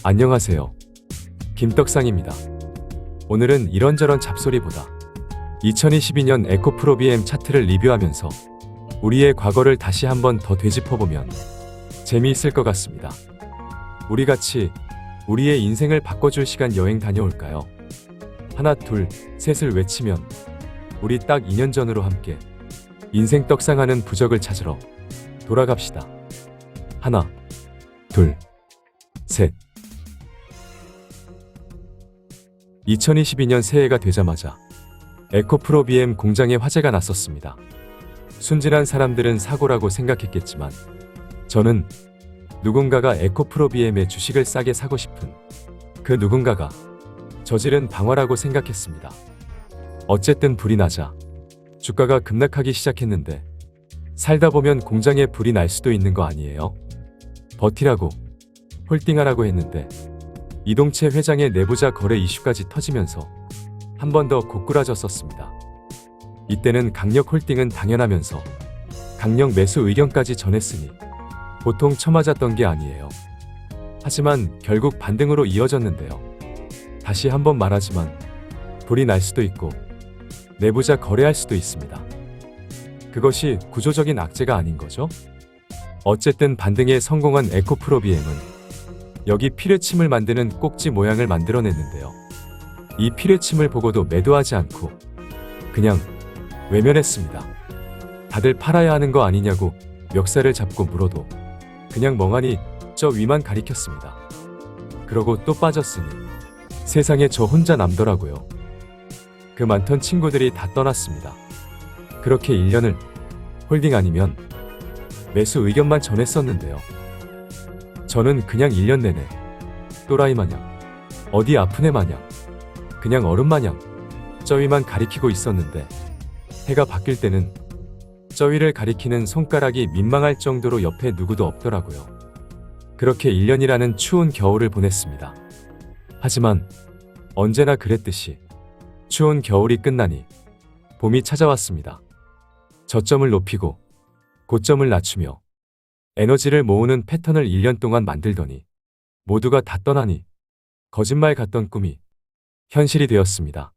안녕하세요. 김떡상입니다. 오늘은 이런저런 잡소리보다 2022년 에코프로 BM 차트를 리뷰하면서 우리의 과거를 다시 한번 더 되짚어보면 재미있을 것 같습니다. 우리 같이 우리의 인생을 바꿔줄 시간 여행 다녀올까요? 하나, 둘, 셋을 외치면 우리 딱 2년 전으로 함께 인생 떡상하는 부적을 찾으러 돌아갑시다. 하나, 둘, 셋. 2022년 새해가 되자마자 에코프로 BM 공장에 화재가 났었습니다. 순진한 사람들은 사고라고 생각했겠지만 저는 누군가가 에코프로 BM의 주식을 싸게 사고 싶은 그 누군가가 저지른 방화라고 생각했습니다. 어쨌든 불이 나자 주가가 급락하기 시작했는데 살다 보면 공장에 불이 날 수도 있는 거 아니에요? 버티라고, 홀딩하라고 했는데 이동채 회장의 내부자 거래 이슈까지 터지면서 한 번 더 고꾸라졌었습니다. 이때는 강력 홀딩은 당연하면서 강력 매수 의견까지 전했으니 보통 쳐맞았던 게 아니에요. 하지만 결국 반등으로 이어졌는데요. 다시 한번 말하지만 불이 날 수도 있고 내부자 거래할 수도 있습니다. 그것이 구조적인 악재가 아닌 거죠? 어쨌든 반등에 성공한 에코프로 BM은 여기 피뢰침을 만드는 꼭지 모양을 만들어냈는데요. 이 피뢰침을 보고도 매도하지 않고 그냥 외면했습니다. 다들 팔아야 하는 거 아니냐고 멱살을 잡고 물어도 그냥 멍하니 저 위만 가리켰습니다. 그러고 또 빠졌으니 세상에 저 혼자 남더라고요. 그 많던 친구들이 다 떠났습니다. 그렇게 1년을 홀딩 아니면 매수 의견만 전했었는데요. 저는 그냥 1년 내내 또라이 마냥, 어디 아픈 애 마냥, 그냥 어른 마냥 저 위만 가리키고 있었는데 해가 바뀔 때는 저 위를 가리키는 손가락이 민망할 정도로 옆에 누구도 없더라고요. 그렇게 1년이라는 추운 겨울을 보냈습니다. 하지만 언제나 그랬듯이 추운 겨울이 끝나니 봄이 찾아왔습니다. 저점을 높이고 고점을 낮추며 에너지를 모으는 패턴을 1년 동안 만들더니 모두가 다 떠나니 거짓말 같던 꿈이 현실이 되었습니다.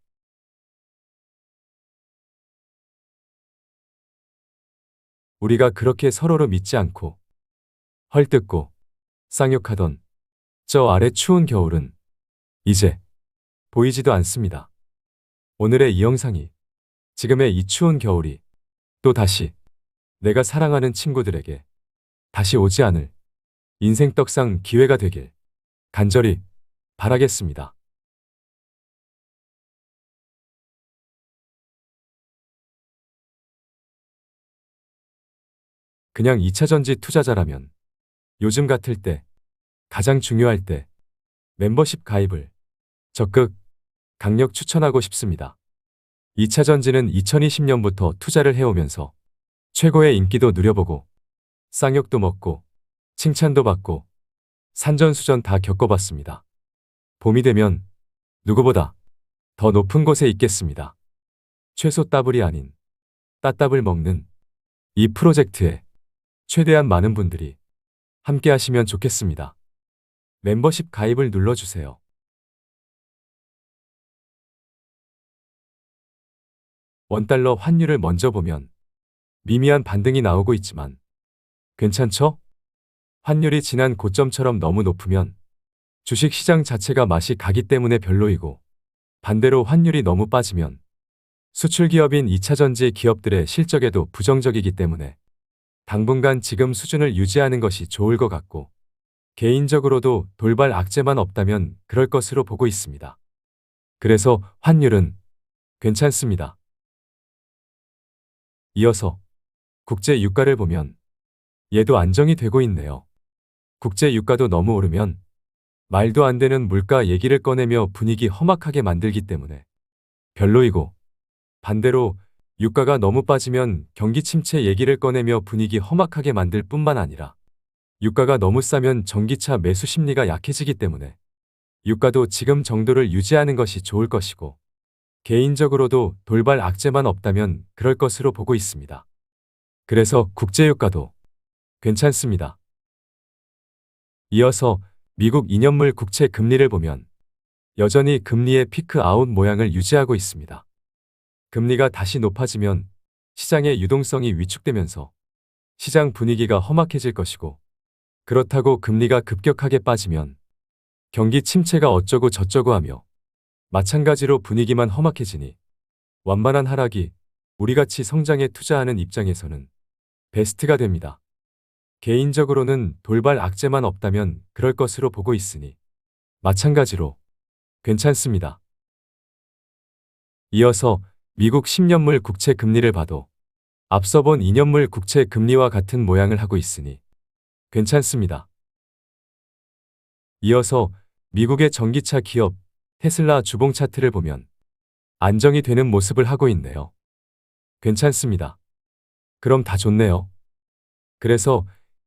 우리가 그렇게 서로를 믿지 않고 헐뜯고 쌍욕하던 저 아래 추운 겨울은 이제 보이지도 않습니다. 오늘의 이 영상이 지금의 이 추운 겨울이 또 다시 내가 사랑하는 친구들에게 다시 오지 않을 인생 떡상 기회가 되길 간절히 바라겠습니다. 그냥 2차전지 투자자라면 요즘 같을 때 가장 중요할 때 멤버십 가입을 적극 강력 추천하고 싶습니다. 2차전지는 2020년부터 투자를 해오면서 최고의 인기도 누려보고 쌍욕도 먹고 칭찬도 받고 산전수전 다 겪어봤습니다. 봄이 되면 누구보다 더 높은 곳에 있겠습니다. 최소 더블이 아닌 따따블 먹는 이 프로젝트에 최대한 많은 분들이 함께 하시면 좋겠습니다. 멤버십 가입을 눌러주세요. 원달러 환율을 먼저 보면 미미한 반등이 나오고 있지만 괜찮죠? 환율이 지난 고점처럼 너무 높으면 주식시장 자체가 맛이 가기 때문에 별로이고 반대로 환율이 너무 빠지면 수출기업인 2차전지 기업들의 실적에도 부정적이기 때문에 당분간 지금 수준을 유지하는 것이 좋을 것 같고 개인적으로도 돌발 악재만 없다면 그럴 것으로 보고 있습니다. 그래서 환율은 괜찮습니다. 이어서 국제 유가를 보면 얘도 안정이 되고 있네요. 국제 유가도 너무 오르면 말도 안 되는 물가 얘기를 꺼내며 분위기 험악하게 만들기 때문에 별로이고 반대로 유가가 너무 빠지면 경기 침체 얘기를 꺼내며 분위기 험악하게 만들 뿐만 아니라 유가가 너무 싸면 전기차 매수 심리가 약해지기 때문에 유가도 지금 정도를 유지하는 것이 좋을 것이고 개인적으로도 돌발 악재만 없다면 그럴 것으로 보고 있습니다. 그래서 국제유가도 괜찮습니다. 이어서 미국 2년물 국채 금리를 보면 여전히 금리의 피크 아웃 모양을 유지하고 있습니다. 금리가 다시 높아지면 시장의 유동성이 위축되면서 시장 분위기가 험악해질 것이고, 그렇다고 금리가 급격하게 빠지면 경기 침체가 어쩌고 저쩌고 하며 마찬가지로 분위기만 험악해지니 완만한 하락이 우리같이 성장에 투자하는 입장에서는 베스트가 됩니다. 개인적으로는 돌발 악재만 없다면 그럴 것으로 보고 있으니 마찬가지로 괜찮습니다. 이어서 미국 10년물 국채 금리를 봐도 앞서 본 2년물 국채 금리와 같은 모양을 하고 있으니 괜찮습니다. 이어서 미국의 전기차 기업 테슬라 주봉 차트를 보면 안정이 되는 모습을 하고 있네요. 괜찮습니다. 그럼 다 좋네요. 그래서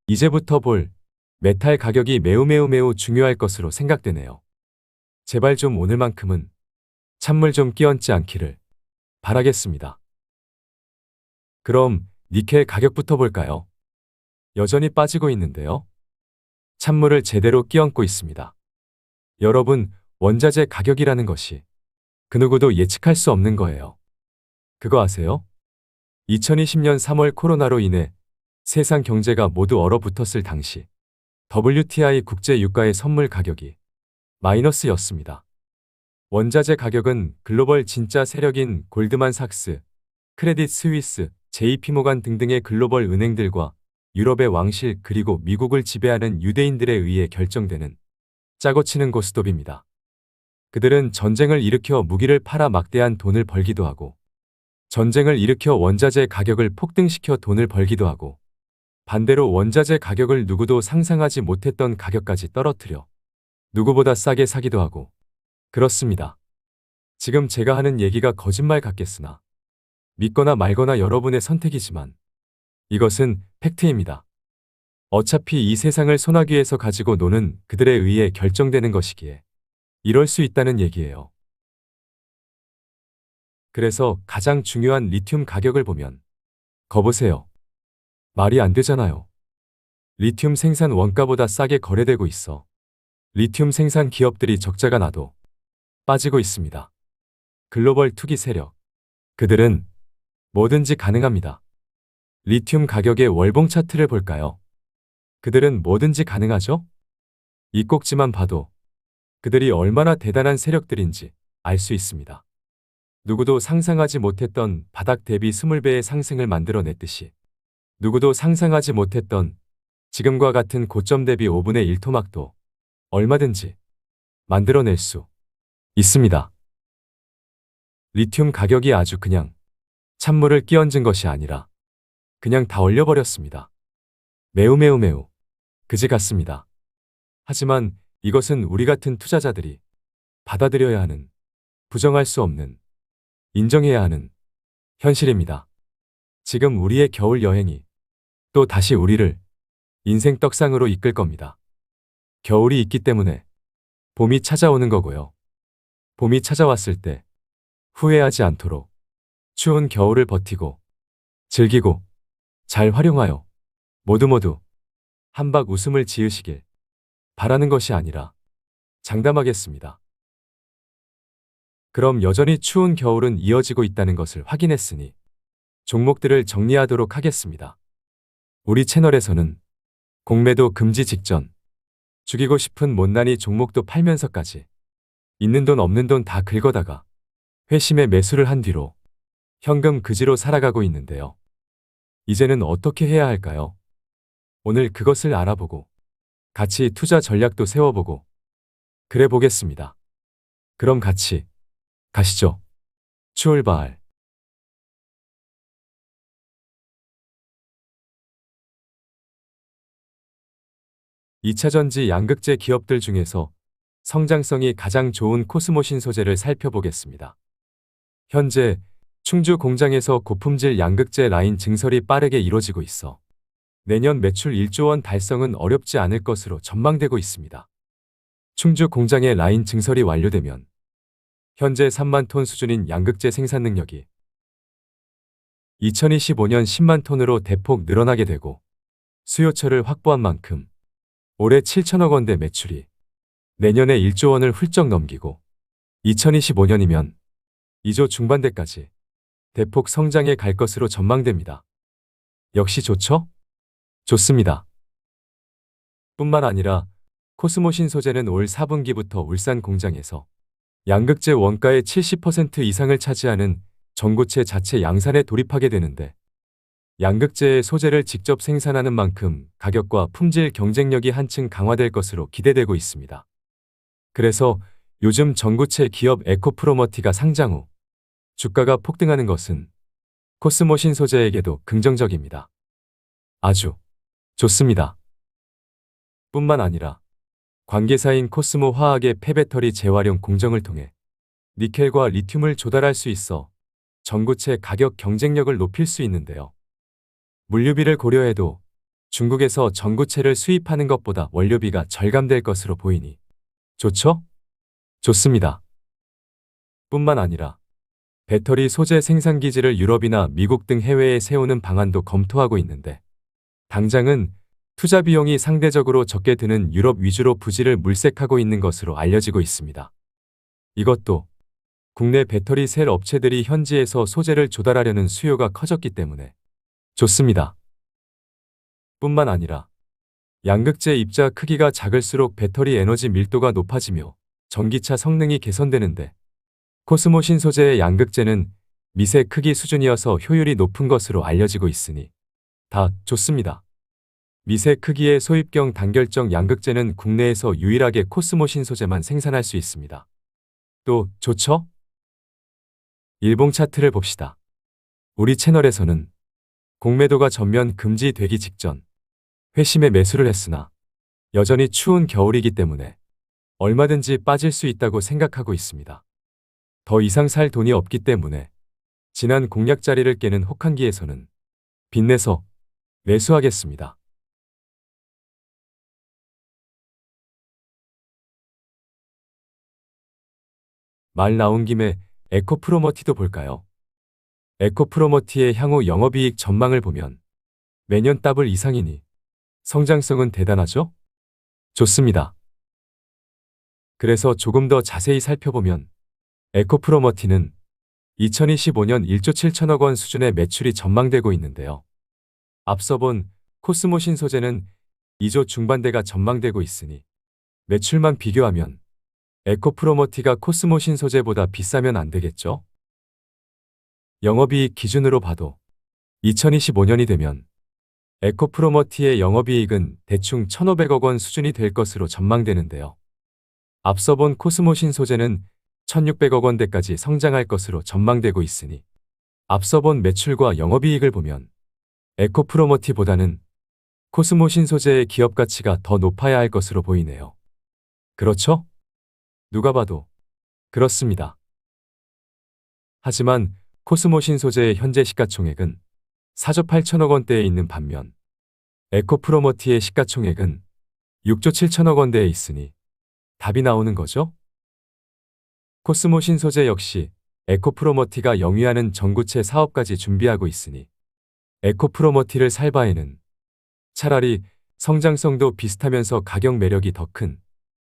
이제부터 볼 메탈 가격이 매우 중요할 것으로 생각되네요. 제발 좀 오늘만큼은 찬물 좀 끼얹지 않기를 바라겠습니다. 그럼 니켈 가격부터 볼까요? 여전히 빠지고 있는데요. 찬물을 제대로 끼얹고 있습니다. 여러분, 원자재 가격이라는 것이 그 누구도 예측할 수 없는 거예요. 그거 아세요? 2020년 3월 코로나로 인해 세상 경제가 모두 얼어붙었을 당시 WTI 국제 유가의 선물 가격이 마이너스였습니다. 원자재 가격은 글로벌 진짜 세력인 골드만삭스, 크레딧 스위스, JP모간 등등의 글로벌 은행들과 유럽의 왕실 그리고 미국을 지배하는 유대인들에 의해 결정되는 짜고 치는 고스톱입니다. 그들은 전쟁을 일으켜 무기를 팔아 막대한 돈을 벌기도 하고, 전쟁을 일으켜 원자재 가격을 폭등시켜 돈을 벌기도 하고, 반대로 원자재 가격을 누구도 상상하지 못했던 가격까지 떨어뜨려 누구보다 싸게 사기도 하고 그렇습니다. 지금 제가 하는 얘기가 거짓말 같겠으나 믿거나 말거나 여러분의 선택이지만 이것은 팩트입니다. 어차피 이 세상을 소나기에서 가지고 노는 그들에 의해 결정되는 것이기에 이럴 수 있다는 얘기예요. 그래서 가장 중요한 리튬 가격을 보면 거보세요. 말이 안 되잖아요. 리튬 생산 원가보다 싸게 거래되고 있어 리튬 생산 기업들이 적자가 나도 빠지고 있습니다. 글로벌 투기 세력. 그들은 뭐든지 가능합니다. 리튬 가격의 월봉 차트를 볼까요? 그들은 뭐든지 가능하죠? 이 꼭지만 봐도 그들이 얼마나 대단한 세력들인지 알 수 있습니다. 누구도 상상하지 못했던 바닥 대비 20배의 상승을 만들어냈듯이 누구도 상상하지 못했던 지금과 같은 고점 대비 5분의 1 토막도 얼마든지 만들어낼 수 있습니다. 리튬 가격이 아주 그냥 찬물을 끼얹은 것이 아니라 그냥 다 얼려버렸습니다. 매우 그지 같습니다. 하지만 이것은 우리 같은 투자자들이 받아들여야 하는, 부정할 수 없는, 인정해야 하는 현실입니다. 지금 우리의 겨울 여행이 또 다시 우리를 인생 떡상으로 이끌 겁니다. 겨울이 있기 때문에 봄이 찾아오는 거고요. 봄이 찾아왔을 때 후회하지 않도록 추운 겨울을 버티고 즐기고 잘 활용하여 모두 한박 웃음을 지으시길 바라는 것이 아니라 장담하겠습니다. 그럼 여전히 추운 겨울은 이어지고 있다는 것을 확인했으니 종목들을 정리하도록 하겠습니다. 우리 채널에서는 공매도 금지 직전, 죽이고 싶은 못난이 종목도 팔면서까지 있는 돈 없는 돈 다 긁어다가 회심의 매수를 한 뒤로 현금 그지로 살아가고 있는데요. 이제는 어떻게 해야 할까요? 오늘 그것을 알아보고 같이 투자 전략도 세워보고 그래 보겠습니다. 그럼 같이 가시죠. 출발. 2차전지 양극재 기업들 중에서 성장성이 가장 좋은 코스모신 소재를 살펴보겠습니다. 현재 충주 공장에서 고품질 양극재 라인 증설이 빠르게 이뤄지고 있어 내년 매출 1조 원 달성은 어렵지 않을 것으로 전망되고 있습니다. 충주 공장의 라인 증설이 완료되면 현재 3만 톤 수준인 양극재 생산 능력이 2025년 10만 톤으로 대폭 늘어나게 되고 수요처를 확보한 만큼 올해 7천억 원대 매출이 내년에 1조 원을 훌쩍 넘기고 2025년이면 2조 중반대까지 대폭 성장해 갈 것으로 전망됩니다. 역시 좋죠? 좋습니다. 뿐만 아니라 코스모 신소재는 올 4분기부터 울산 공장에서 양극재 원가의 70% 이상을 차지하는 전고체 자체 양산에 돌입하게 되는데, 양극재의 소재를 직접 생산하는 만큼 가격과 품질 경쟁력이 한층 강화될 것으로 기대되고 있습니다. 그래서 요즘 전고체 기업 에코프로머티가 상장 후 주가가 폭등하는 것은 코스모 신소재에게도 긍정적입니다. 아주 좋습니다. 뿐만 아니라 관계사인 코스모 화학의 폐배터리 재활용 공정을 통해 니켈과 리튬을 조달할 수 있어 전고체 가격 경쟁력을 높일 수 있는데요. 물류비를 고려해도 중국에서 전고체를 수입하는 것보다 원료비가 절감될 것으로 보이니 좋죠? 좋습니다. 뿐만 아니라 배터리 소재 생산 기지를 유럽이나 미국 등 해외에 세우는 방안도 검토하고 있는데, 당장은 투자 비용이 상대적으로 적게 드는 유럽 위주로 부지를 물색하고 있는 것으로 알려지고 있습니다. 이것도 국내 배터리 셀 업체들이 현지에서 소재를 조달하려는 수요가 커졌기 때문에 좋습니다. 뿐만 아니라 양극재 입자 크기가 작을수록 배터리 에너지 밀도가 높아지며 전기차 성능이 개선되는데, 코스모 신소재의 양극재는 미세 크기 수준이어서 효율이 높은 것으로 알려지고 있으니 다 좋습니다. 미세 크기의 소입경 단결정 양극재는 국내에서 유일하게 코스모 신소재만 생산할 수 있습니다. 또 좋죠? 일봉 차트를 봅시다. 우리 채널에서는 공매도가 전면 금지되기 직전 회심에 매수를 했으나 여전히 추운 겨울이기 때문에 얼마든지 빠질 수 있다고 생각하고 있습니다. 더 이상 살 돈이 없기 때문에 지난 공략 자리를 깨는 혹한기에서는 빚내서 매수하겠습니다. 말 나온 김에 에코프로머티도 볼까요? 에코프로머티의 향후 영업이익 전망을 보면 매년 더블 이상이니 성장성은 대단하죠? 좋습니다. 그래서 조금 더 자세히 살펴보면 에코프로머티는 2025년 1조 7천억 원 수준의 매출이 전망되고 있는데요. 앞서 본 코스모 신소재는 2조 중반대가 전망되고 있으니 매출만 비교하면 에코프로머티가 코스모 신소재보다 비싸면 안 되겠죠? 영업이익 기준으로 봐도 2025년이 되면 에코프로머티의 영업이익은 대충 1,500억 원 수준이 될 것으로 전망되는데요. 앞서 본 코스모 신소재는 1,600억 원대까지 성장할 것으로 전망되고 있으니 앞서 본 매출과 영업이익을 보면 에코프로머티보다는 코스모 신소재의 기업 가치가 더 높아야 할 것으로 보이네요. 그렇죠? 누가 봐도 그렇습니다. 하지만 코스모 신소재의 현재 시가총액은 4조 8천억 원대에 있는 반면 에코프로머티의 시가총액은 6조 7천억 원대에 있으니 답이 나오는 거죠? 코스모 신소재 역시 에코프로머티가 영위하는 전고체 사업까지 준비하고 있으니 에코프로머티를 살 바에는 차라리 성장성도 비슷하면서 가격 매력이 더 큰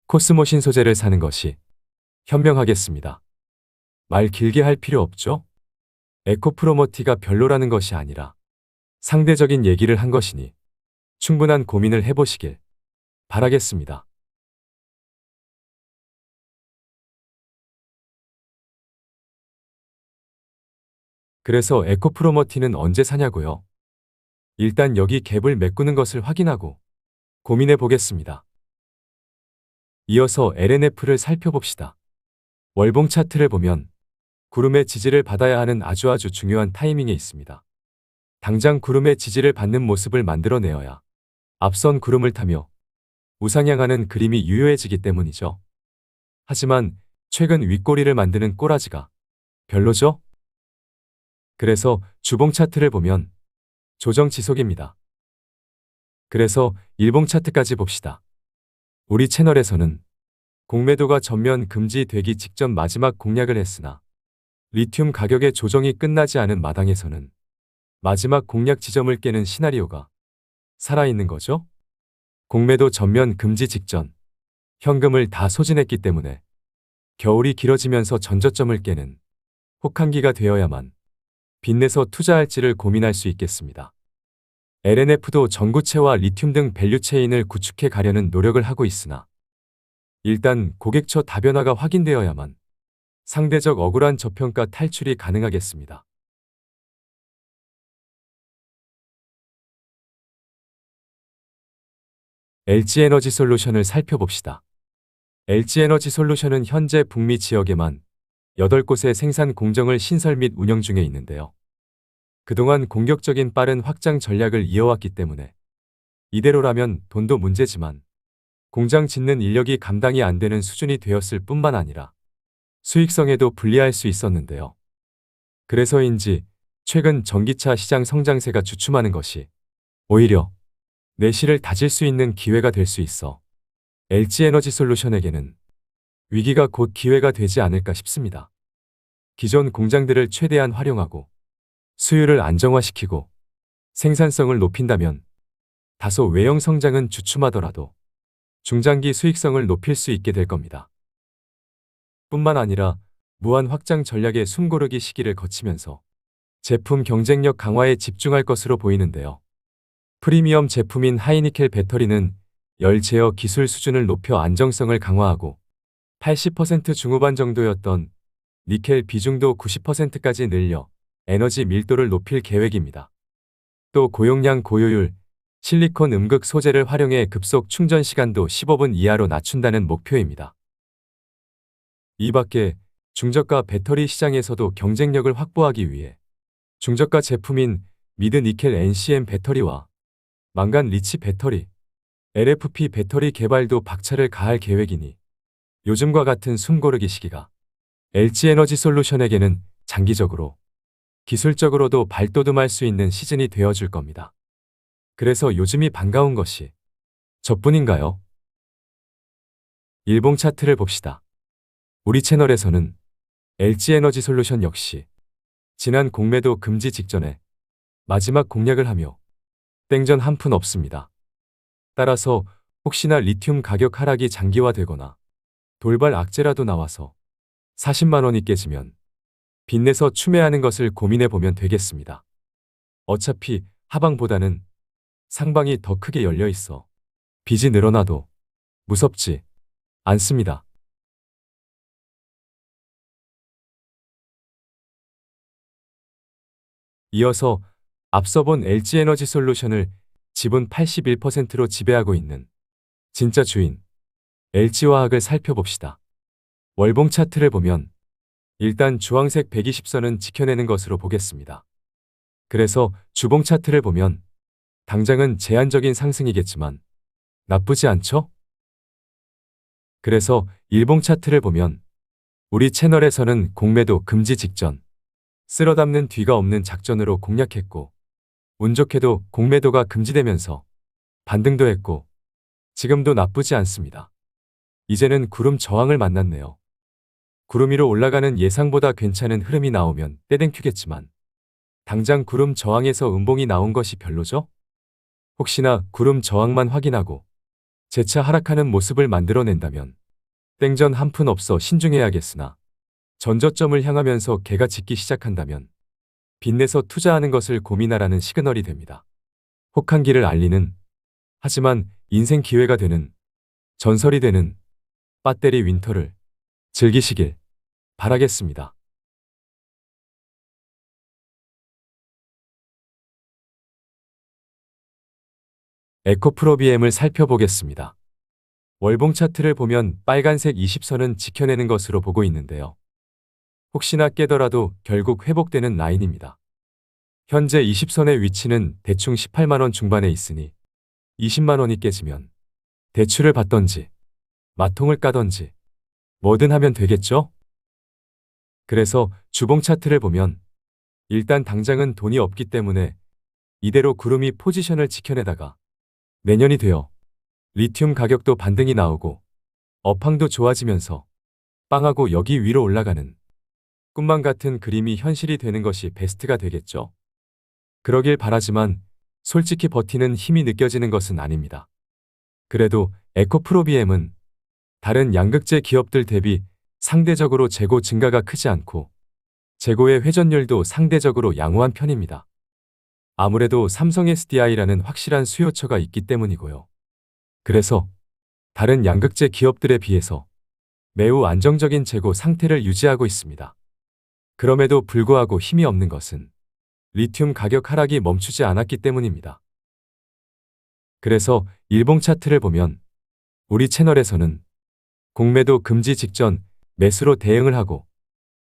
코스모 신소재를 사는 것이 현명하겠습니다. 말 길게 할 필요 없죠? 에코프로머티가 별로라는 것이 아니라 상대적인 얘기를 한 것이니 충분한 고민을 해보시길 바라겠습니다. 그래서 에코프로머티는 언제 사냐고요? 일단 여기 갭을 메꾸는 것을 확인하고 고민해 보겠습니다. 이어서 LNF를 살펴봅시다. 월봉 차트를 보면 구름의 지지를 받아야 하는 아주 중요한 타이밍에 있습니다. 당장 구름의 지지를 받는 모습을 만들어내어야 앞선 구름을 타며 우상향하는 그림이 유효해지기 때문이죠. 하지만 최근 윗꼬리를 만드는 꼬라지가 별로죠? 그래서 주봉 차트를 보면 조정 지속입니다. 그래서 일봉 차트까지 봅시다. 우리 채널에서는 공매도가 전면 금지되기 직전 마지막 공략을 했으나 리튬 가격의 조정이 끝나지 않은 마당에서는 마지막 공략 지점을 깨는 시나리오가 살아있는 거죠? 공매도 전면 금지 직전 현금을 다 소진했기 때문에 겨울이 길어지면서 전저점을 깨는 혹한기가 되어야만 빚내서 투자할지를 고민할 수 있겠습니다. LNF도 전고체와 리튬 등 밸류체인을 구축해 가려는 노력을 하고 있으나 일단 고객처 다변화가 확인되어야만 상대적 억울한 저평가 탈출이 가능하겠습니다. LG에너지솔루션을 살펴봅시다. LG에너지솔루션은 현재 북미 지역에만 8곳의 생산 공정을 신설 및 운영 중에 있는데요. 그동안 공격적인 빠른 확장 전략을 이어왔기 때문에 이대로라면 돈도 문제지만 공장 짓는 인력이 감당이 안 되는 수준이 되었을 뿐만 아니라 수익성에도 불리할 수 있었는데요. 그래서인지 최근 전기차 시장 성장세가 주춤하는 것이 오히려 내실을 다질 수 있는 기회가 될 수 있어 LG에너지솔루션에게는 위기가 곧 기회가 되지 않을까 싶습니다. 기존 공장들을 최대한 활용하고 수율을 안정화시키고 생산성을 높인다면 다소 외형 성장은 주춤하더라도 중장기 수익성을 높일 수 있게 될 겁니다. 뿐만 아니라 무한 확장 전략의 숨고르기 시기를 거치면서 제품 경쟁력 강화에 집중할 것으로 보이는데요. 프리미엄 제품인 하이니켈 배터리는 열 제어 기술 수준을 높여 안정성을 강화하고 80% 중후반 정도였던 니켈 비중도 90%까지 늘려 에너지 밀도를 높일 계획입니다. 또 고용량 고효율, 실리콘 음극 소재를 활용해 급속 충전 시간도 15분 이하로 낮춘다는 목표입니다. 이 밖에 중저가 배터리 시장에서도 경쟁력을 확보하기 위해 중저가 제품인 미드 니켈 NCM 배터리와 망간 리치 배터리, LFP 배터리 개발도 박차를 가할 계획이니 요즘과 같은 숨고르기 시기가 LG에너지솔루션에게는 장기적으로 기술적으로도 발돋움할 수 있는 시즌이 되어줄 겁니다. 그래서 요즘이 반가운 것이 저뿐인가요? 일봉 차트를 봅시다. 우리 채널에서는 LG에너지솔루션 역시 지난 공매도 금지 직전에 마지막 공략을 하며 땡전 한 푼 없습니다. 따라서 혹시나 리튬 가격 하락이 장기화되거나 돌발 악재라도 나와서 40만 원이 깨지면 빚내서 추매하는 것을 고민해 보면 되겠습니다. 어차피 하방보다는 상방이 더 크게 열려 있어 빚이 늘어나도 무섭지 않습니다. 이어서 앞서 본 LG에너지솔루션을 지분 81%로 지배하고 있는 진짜 주인 LG화학을 살펴봅시다. 월봉 차트를 보면 일단 주황색 120선은 지켜내는 것으로 보겠습니다. 그래서 주봉 차트를 보면 당장은 제한적인 상승이겠지만 나쁘지 않죠? 그래서 일봉 차트를 보면 우리 채널에서는 공매도 금지 직전 쓸어담는 뒤가 없는 작전으로 공략했고 운 좋게도 공매도가 금지되면서 반등도 했고 지금도 나쁘지 않습니다. 이제는 구름 저항을 만났네요. 구름 위로 올라가는 예상보다 괜찮은 흐름이 나오면 떼댕큐겠지만 당장 구름 저항에서 음봉이 나온 것이 별로죠? 혹시나 구름 저항만 확인하고 재차 하락하는 모습을 만들어낸다면 땡전 한 푼 없어 신중해야겠으나 전저점을 향하면서 개가 짖기 시작한다면 빚내서 투자하는 것을 고민하라는 시그널이 됩니다. 혹한기를 알리는 하지만 인생 기회가 되는 전설이 되는 배터리 윈터를 즐기시길 바라겠습니다. 에코프로비엠을 살펴보겠습니다. 월봉 차트를 보면 빨간색 20선은 지켜내는 것으로 보고 있는데요. 혹시나 깨더라도 결국 회복되는 라인입니다. 현재 20선의 위치는 대충 18만원 중반에 있으니 20만원이 깨지면 대출을 받던지 마통을 까던지 뭐든 하면 되겠죠? 그래서 주봉 차트를 보면 일단 당장은 돈이 없기 때문에 이대로 구름이 포지션을 지켜내다가 내년이 되어 리튬 가격도 반등이 나오고 업황도 좋아지면서 빵하고 여기 위로 올라가는 꿈만 같은 그림이 현실이 되는 것이 베스트가 되겠죠. 그러길 바라지만 솔직히 버티는 힘이 느껴지는 것은 아닙니다. 그래도 에코프로비엠은 다른 양극재 기업들 대비 상대적으로 재고 증가가 크지 않고 재고의 회전율도 상대적으로 양호한 편입니다. 아무래도 삼성 SDI라는 확실한 수요처가 있기 때문이고요. 그래서 다른 양극재 기업들에 비해서 매우 안정적인 재고 상태를 유지하고 있습니다. 그럼에도 불구하고 힘이 없는 것은 리튬 가격 하락이 멈추지 않았기 때문입니다. 그래서 일봉 차트를 보면 우리 채널에서는 공매도 금지 직전 매수로 대응을 하고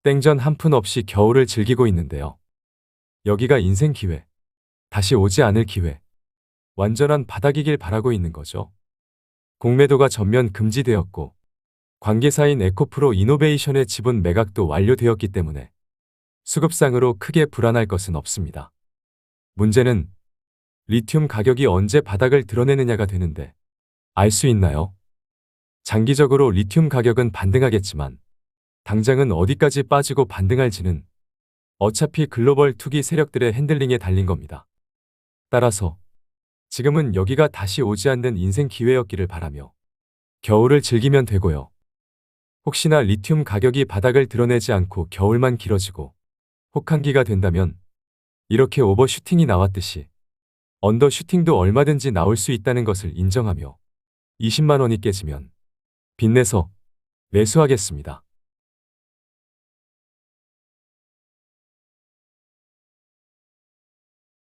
땡전 한 푼 없이 겨울을 즐기고 있는데요. 여기가 인생 기회, 다시 오지 않을 기회, 완전한 바닥이길 바라고 있는 거죠. 공매도가 전면 금지되었고 관계사인 에코프로 이노베이션의 지분 매각도 완료되었기 때문에 수급상으로 크게 불안할 것은 없습니다. 문제는 리튬 가격이 언제 바닥을 드러내느냐가 되는데 알 수 있나요? 장기적으로 리튬 가격은 반등하겠지만 당장은 어디까지 빠지고 반등할지는 어차피 글로벌 투기 세력들의 핸들링에 달린 겁니다. 따라서 지금은 여기가 다시 오지 않는 인생 기회였기를 바라며 겨울을 즐기면 되고요. 혹시나 리튬 가격이 바닥을 드러내지 않고 겨울만 길어지고 혹한기가 된다면 이렇게 오버슈팅이 나왔듯이 언더슈팅도 얼마든지 나올 수 있다는 것을 인정하며 20만 원이 깨지면 빚내서 매수하겠습니다.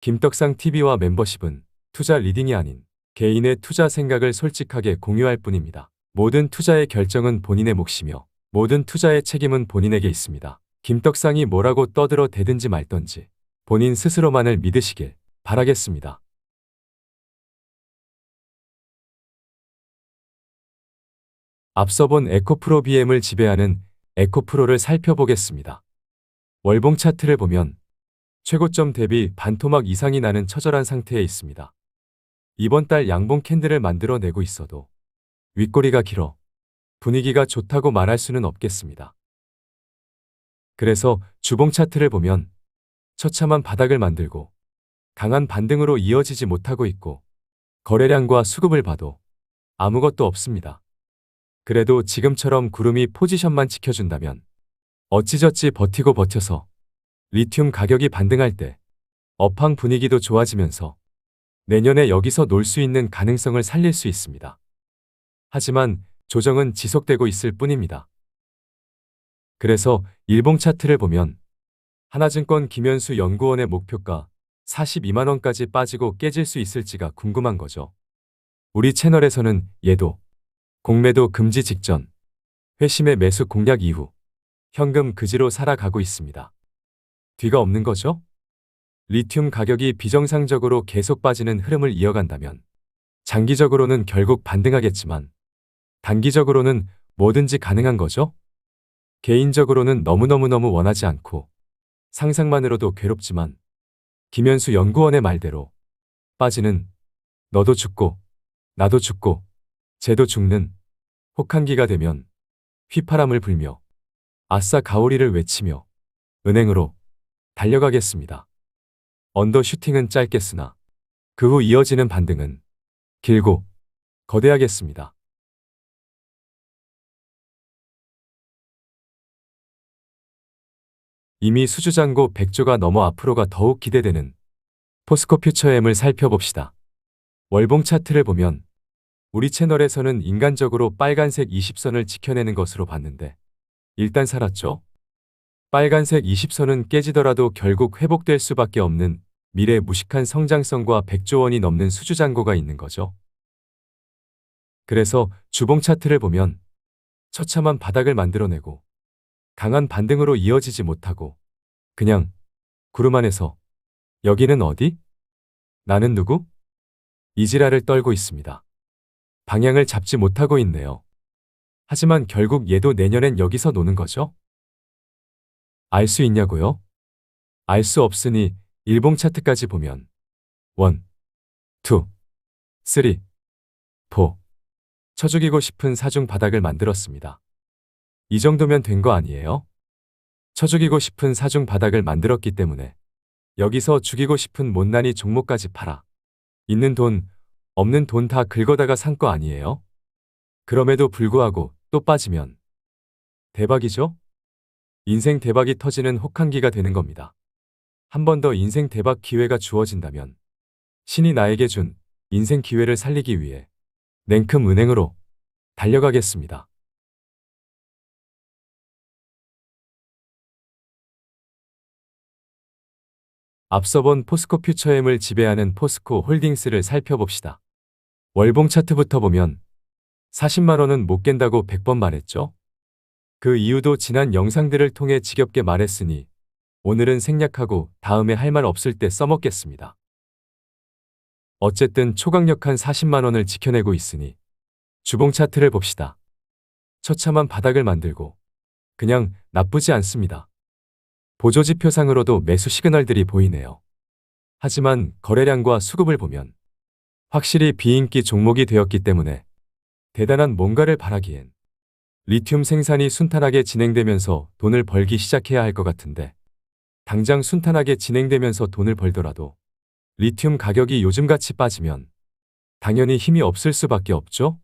김떡상 TV와 멤버십은 투자 리딩이 아닌 개인의 투자 생각을 솔직하게 공유할 뿐입니다. 모든 투자의 결정은 본인의 몫이며 모든 투자의 책임은 본인에게 있습니다. 김떡상이 뭐라고 떠들어 대든지 말던지 본인 스스로만을 믿으시길 바라겠습니다. 앞서 본 에코프로 BM을 지배하는 에코프로를 살펴보겠습니다. 월봉 차트를 보면 최고점 대비 반토막 이상이 나는 처절한 상태에 있습니다. 이번 달 양봉 캔들을 만들어내고 있어도 윗꼬리가 길어 분위기가 좋다고 말할 수는 없겠습니다. 그래서 주봉 차트를 보면 처참한 바닥을 만들고 강한 반등으로 이어지지 못하고 있고 거래량과 수급을 봐도 아무것도 없습니다. 그래도 지금처럼 구름이 포지션만 지켜준다면 어찌저찌 버티고 버텨서 리튬 가격이 반등할 때 업황 분위기도 좋아지면서 내년에 여기서 놀 수 있는 가능성을 살릴 수 있습니다. 하지만 조정은 지속되고 있을 뿐입니다. 그래서 일봉 차트를 보면 하나증권 김현수 연구원의 목표가 42만 원까지 빠지고 깨질 수 있을지가 궁금한 거죠. 우리 채널에서는 얘도 공매도 금지 직전, 회심의 매수 공략 이후 현금 그지로 살아가고 있습니다. 뒤가 없는 거죠? 리튬 가격이 비정상적으로 계속 빠지는 흐름을 이어간다면 장기적으로는 결국 반등하겠지만 단기적으로는 뭐든지 가능한 거죠? 개인적으로는 너무너무너무 원하지 않고 상상만으로도 괴롭지만 김현수 연구원의 말대로 빠지는 너도 죽고 나도 죽고 쟤도 죽는 혹한기가 되면 휘파람을 불며 아싸 가오리를 외치며 은행으로 달려가겠습니다. 언더슈팅은 짧겠으나 그 후 이어지는 반등은 길고 거대하겠습니다. 이미 수주잔고 100조가 넘어 앞으로가 더욱 기대되는 포스코 퓨처엠을 살펴봅시다. 월봉 차트를 보면 우리 채널에서는 인간적으로 빨간색 20선을 지켜내는 것으로 봤는데 일단 살았죠? 빨간색 20선은 깨지더라도 결국 회복될 수밖에 없는 미래 무식한 성장성과 100조 원이 넘는 수주잔고가 있는 거죠. 그래서 주봉 차트를 보면 처참한 바닥을 만들어내고 강한 반등으로 이어지지 못하고 그냥 구름 안에서 여기는 어디? 나는 누구? 이지라를 떨고 있습니다. 방향을 잡지 못하고 있네요. 하지만 결국 얘도 내년엔 여기서 노는 거죠? 알 수 있냐고요? 알 수 없으니 일봉 차트까지 보면 1, 2, 3, 4 쳐죽이고 싶은 사중 바닥을 만들었습니다. 이 정도면 된 거 아니에요? 쳐죽이고 싶은 사중 바닥을 만들었기 때문에 여기서 죽이고 싶은 못난이 종목까지 팔아 있는 돈, 없는 돈 다 긁어다가 산 거 아니에요? 그럼에도 불구하고 또 빠지면 대박이죠? 인생 대박이 터지는 혹한기가 되는 겁니다. 한 번 더 인생 대박 기회가 주어진다면 신이 나에게 준 인생 기회를 살리기 위해 냉큼 은행으로 달려가겠습니다. 앞서 본 포스코 퓨처엠을 지배하는 포스코 홀딩스를 살펴봅시다. 월봉 차트부터 보면 40만 원은 못 깬다고 100번 말했죠? 그 이유도 지난 영상들을 통해 지겹게 말했으니 오늘은 생략하고 다음에 할 말 없을 때 써먹겠습니다. 어쨌든 초강력한 40만 원을 지켜내고 있으니 주봉 차트를 봅시다. 처참한 바닥을 만들고 그냥 나쁘지 않습니다. 보조지표상으로도 매수 시그널들이 보이네요. 하지만 거래량과 수급을 보면 확실히 비인기 종목이 되었기 때문에 대단한 뭔가를 바라기엔 리튬 생산이 순탄하게 진행되면서 돈을 벌기 시작해야 할 것 같은데 당장 순탄하게 진행되면서 돈을 벌더라도 리튬 가격이 요즘같이 빠지면 당연히 힘이 없을 수밖에 없죠?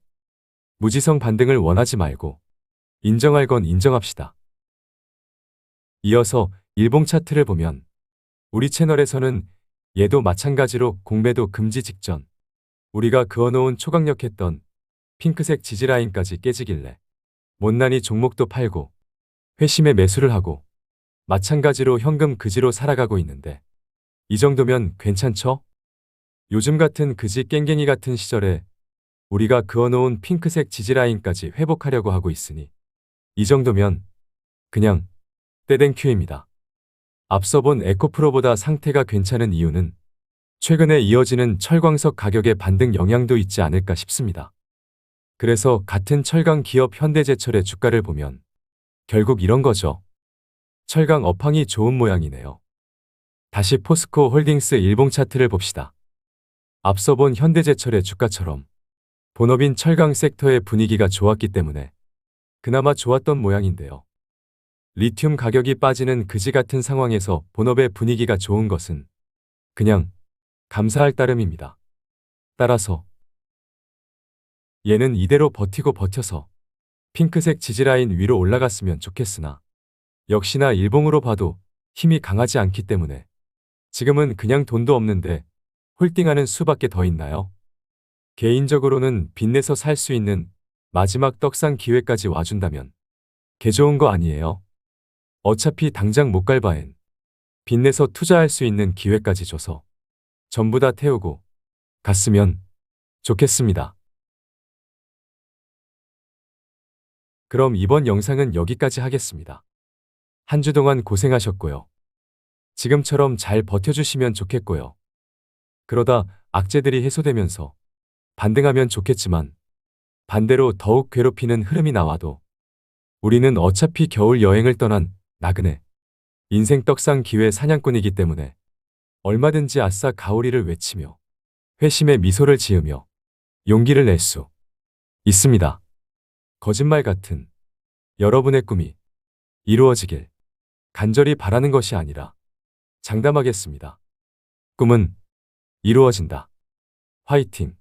무지성 반등을 원하지 말고 인정할 건 인정합시다. 이어서 일봉 차트를 보면 우리 채널에서는 얘도 마찬가지로 공매도 금지 직전 우리가 그어놓은 초강력했던 핑크색 지지라인까지 깨지길래 못난이 종목도 팔고 회심에 매수를 하고 마찬가지로 현금 그지로 살아가고 있는데 이 정도면 괜찮죠? 요즘 같은 그지 깽갱이 같은 시절에 우리가 그어놓은 핑크색 지지라인까지 회복하려고 하고 있으니 이 정도면 그냥 떼땡큐입니다. 앞서 본 에코프로보다 상태가 괜찮은 이유는 최근에 이어지는 철광석 가격의 반등 영향도 있지 않을까 싶습니다. 그래서 같은 철강 기업 현대제철의 주가를 보면 결국 이런 거죠. 철강 업황이 좋은 모양이네요. 다시 포스코 홀딩스 일봉 차트를 봅시다. 앞서 본 현대제철의 주가처럼 본업인 철강 섹터의 분위기가 좋았기 때문에 그나마 좋았던 모양인데요. 리튬 가격이 빠지는 그지 같은 상황에서 본업의 분위기가 좋은 것은 그냥 감사할 따름입니다. 따라서 얘는 이대로 버티고 버텨서 핑크색 지지라인 위로 올라갔으면 좋겠으나 역시나 일봉으로 봐도 힘이 강하지 않기 때문에 지금은 그냥 돈도 없는데 홀딩하는 수밖에 더 있나요? 개인적으로는 빚내서 살 수 있는 마지막 떡상 기회까지 와준다면 개 좋은 거 아니에요? 어차피 당장 못 갈 바엔 빚내서 투자할 수 있는 기회까지 줘서 전부 다 태우고 갔으면 좋겠습니다. 그럼 이번 영상은 여기까지 하겠습니다. 한 주 동안 고생하셨고요. 지금처럼 잘 버텨주시면 좋겠고요. 그러다 악재들이 해소되면서 반등하면 좋겠지만 반대로 더욱 괴롭히는 흐름이 나와도 우리는 어차피 겨울 여행을 떠난 나그네 인생 떡상 기회 사냥꾼이기 때문에 얼마든지 아싸 가오리를 외치며 회심의 미소를 지으며 용기를 낼 수 있습니다. 거짓말 같은 여러분의 꿈이 이루어지길 간절히 바라는 것이 아니라 장담하겠습니다. 꿈은 이루어진다. 화이팅!